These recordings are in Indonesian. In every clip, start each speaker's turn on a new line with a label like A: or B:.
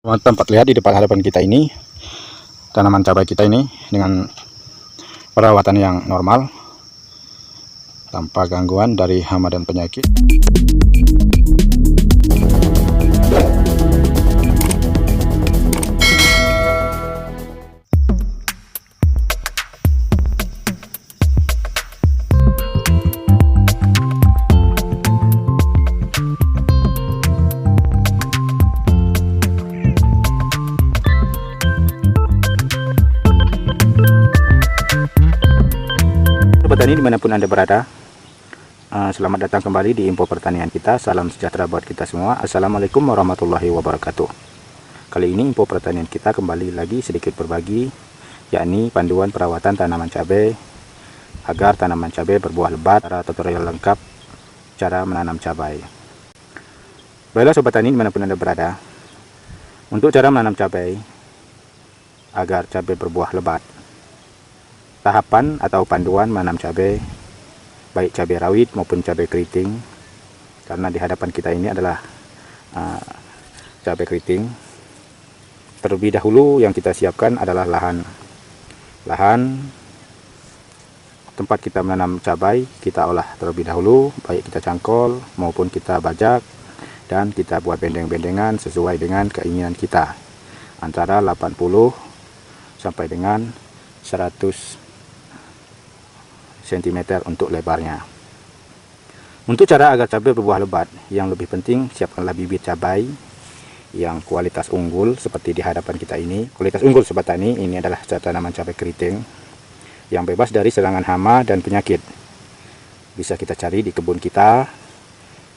A: Tempat lihat di depan hadapan kita ini tanaman cabai kita ini dengan perawatan yang normal tanpa gangguan dari hama dan penyakit. Petani dimanapun Anda berada, selamat datang kembali di info pertanian kita. Salam sejahtera buat kita semua. Assalamualaikum warahmatullahi wabarakatuh. Kali ini info pertanian kita kembali lagi sedikit berbagi, yakni panduan perawatan tanaman cabai agar tanaman cabai berbuah lebat, tutorial lengkap cara menanam cabai. Baiklah sobat tani dimanapun Anda berada, untuk cara menanam cabai agar cabai berbuah lebat, tahapan atau panduan menanam cabai, baik cabai rawit maupun cabai keriting, karena di hadapan kita ini adalah cabai keriting. Terlebih dahulu yang kita siapkan adalah lahan tempat kita menanam cabai. Kita olah terlebih dahulu, baik kita cangkol maupun kita bajak, dan kita buat bendeng-bendengan sesuai dengan keinginan kita, antara 80 sampai dengan 100 cm untuk lebarnya. Untuk cara agar cabai berbuah lebat, yang lebih penting siapkanlah bibit cabai yang kualitas unggul seperti di hadapan kita ini. Kualitas unggul sobat tani ini adalah tanaman cabai keriting yang bebas dari serangan hama dan penyakit. Bisa kita cari di kebun kita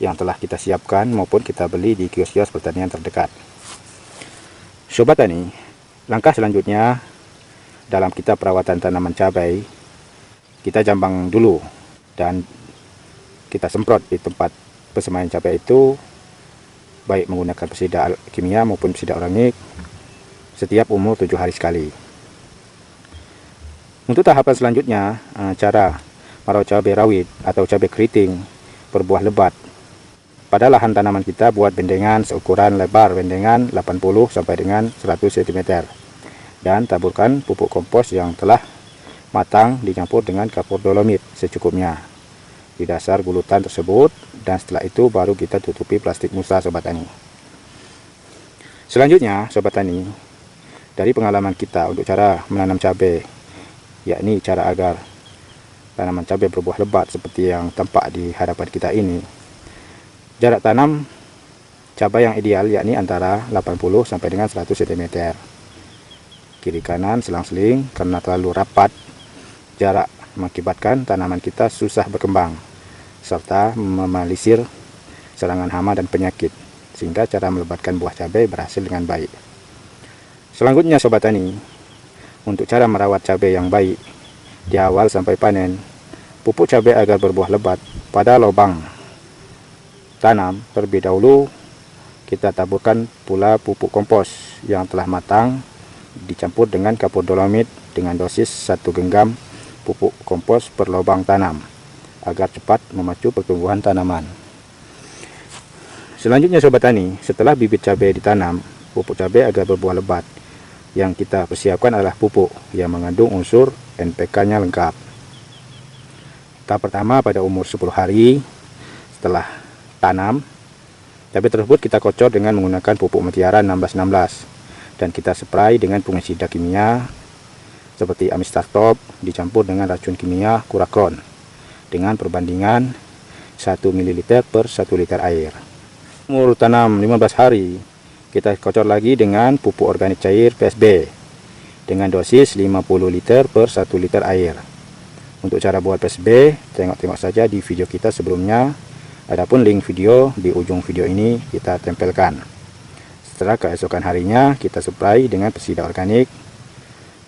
A: yang telah kita siapkan maupun kita beli di kios-kios pertanian terdekat. Sobat tani, langkah selanjutnya dalam kita perawatan tanaman cabai, kita jambang dulu dan kita semprot di tempat persemaian cabai itu, baik menggunakan pesida kimia maupun pesida organik setiap umur 7 hari sekali. Untuk tahapan selanjutnya, cara merawat cabai rawit atau cabai keriting berbuah lebat pada lahan tanaman kita, buat bendengan seukuran lebar bendengan 80 sampai dengan 100 cm dan taburkan pupuk kompos yang telah matang dicampur dengan kapur dolomit secukupnya di dasar gulutan tersebut, dan setelah itu baru kita tutupi plastik musa sobat tani. Selanjutnya sobat tani, dari pengalaman kita untuk cara menanam cabai, yakni cara agar tanaman cabai berbuah lebat seperti yang tampak di hadapan kita ini, jarak tanam cabai yang ideal yakni antara 80 sampai dengan 100 cm. Kiri kanan selang-seling, karena terlalu rapat jarak mengakibatkan tanaman kita susah berkembang serta meminimalisir serangan hama dan penyakit, sehingga cara melebatkan buah cabai berhasil dengan baik. Selanjutnya sobat tani, untuk cara merawat cabai yang baik di awal sampai panen, pupuk cabai agar berbuah lebat pada lubang tanam terlebih dahulu kita taburkan pula pupuk kompos yang telah matang dicampur dengan kapur dolomit dengan dosis 1 genggam pupuk kompos per lubang tanam agar cepat memacu pertumbuhan tanaman. Selanjutnya sobat tani, setelah bibit cabai ditanam, pupuk cabai agar berbuah lebat yang kita persiapkan adalah pupuk yang mengandung unsur NPK-nya lengkap. Tahap pertama, pada umur 10 hari setelah tanam, cabai tersebut kita kocor dengan menggunakan pupuk mutiara 1616 dan kita spray dengan pengesida kimia seperti Amistartop dicampur dengan racun kimia Kurakron dengan perbandingan 1 ml per 1 liter air. Umur tanam 15 hari kita kocor lagi dengan pupuk organik cair PSB dengan dosis 50 liter per 1 liter air. Untuk cara buat PSB, tengok-tengok saja di video kita sebelumnya, adapun link video di ujung video ini kita tempelkan. Setelah keesokan harinya kita spray dengan pesida organik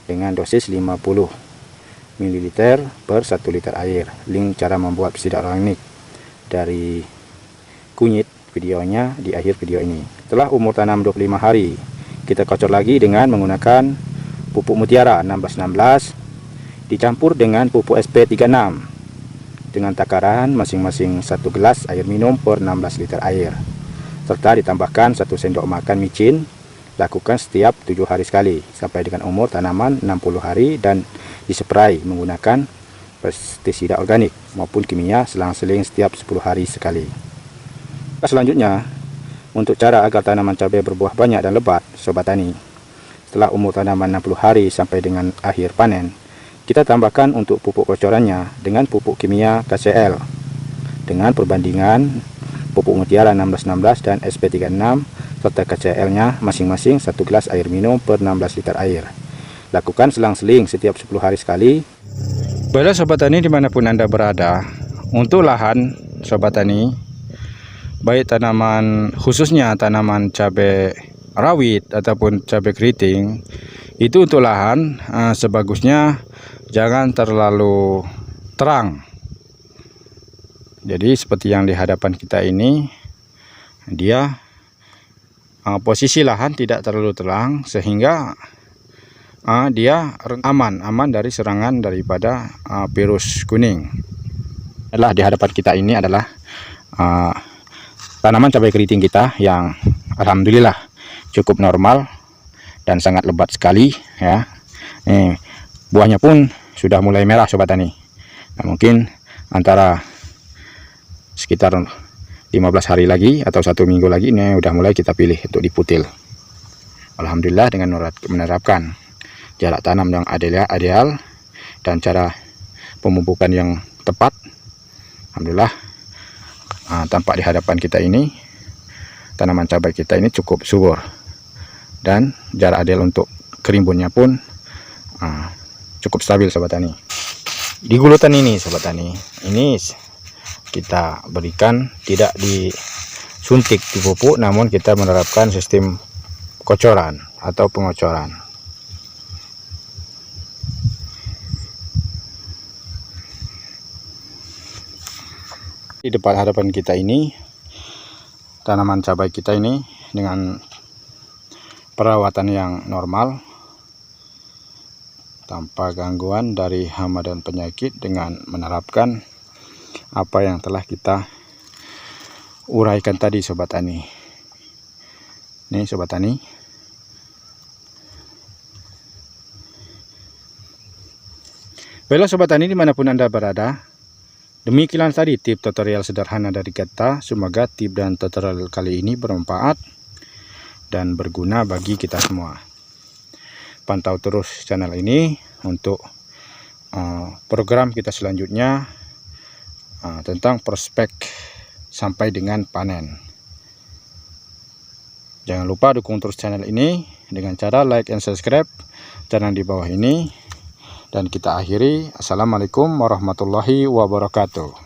A: dengan dosis 50 ml per 1 liter air. Link cara membuat pesida organik dari kunyit videonya di akhir video ini. Setelah umur tanam 25 hari kita kocor lagi dengan menggunakan pupuk mutiara 1616 dicampur dengan pupuk SP36 dengan takaran masing-masing 1 gelas air minum per 16 liter air, serta ditambahkan 1 sendok makan micin Lakukan setiap 7 hari sekali sampai dengan umur tanaman 60 hari dan dispray menggunakan pestisida organik maupun kimia selang-seling setiap 10 hari sekali. Selanjutnya, untuk cara agar tanaman cabai berbuah banyak dan lebat, sobat tani, setelah umur tanaman 60 hari sampai dengan akhir panen, kita tambahkan untuk pupuk kocorannya dengan pupuk kimia KCL dengan perbandingan pupuk mutiara 1616 dan SP36 serta KCL-nya masing-masing 1 gelas air minum per 16 liter air. Lakukan selang-seling setiap 10 hari sekali. Baiklah sobat tani dimanapun Anda berada, untuk lahan sobat tani, baik tanaman khususnya tanaman cabai rawit ataupun cabai keriting, itu untuk lahan sebagusnya jangan terlalu terang. Jadi seperti yang di hadapan kita ini, dia posisi lahan tidak terlalu terang sehingga dia aman dari serangan daripada virus kuning. Di hadapan kita ini adalah tanaman cabai keriting kita yang alhamdulillah cukup normal dan sangat lebat sekali ya. Buahnya pun sudah mulai merah sobat tani. Nah, mungkin antara sekitar 15 hari lagi atau 1 minggu lagi ini udah mulai kita pilih untuk diputil. Alhamdulillah dengan menerapkan jarak tanam yang ideal dan cara pemupukan yang tepat, alhamdulillah tampak di hadapan kita ini tanaman cabai kita ini cukup subur dan jarak ideal untuk kerimbunnya pun cukup stabil sobat tani. Di gulutan ini sobat tani, ini kita berikan tidak disuntik dipupuk, namun kita menerapkan sistem kocoran atau pengocoran. Di depan hadapan kita ini tanaman cabai kita ini dengan perawatan yang normal tanpa gangguan dari hama dan penyakit dengan menerapkan apa yang telah kita uraikan tadi sobat tani. Nih sobat tani, baiklah sobat tani dimanapun Anda berada, demikian tadi tip tutorial sederhana dari kita. Semoga tip dan tutorial kali ini bermanfaat dan berguna bagi kita semua. Pantau terus channel ini untuk program kita selanjutnya tentang prospek sampai dengan panen. Jangan lupa dukung terus channel ini dengan cara like and subscribe channel di bawah ini. Dan kita akhiri, assalamualaikum warahmatullahi wabarakatuh.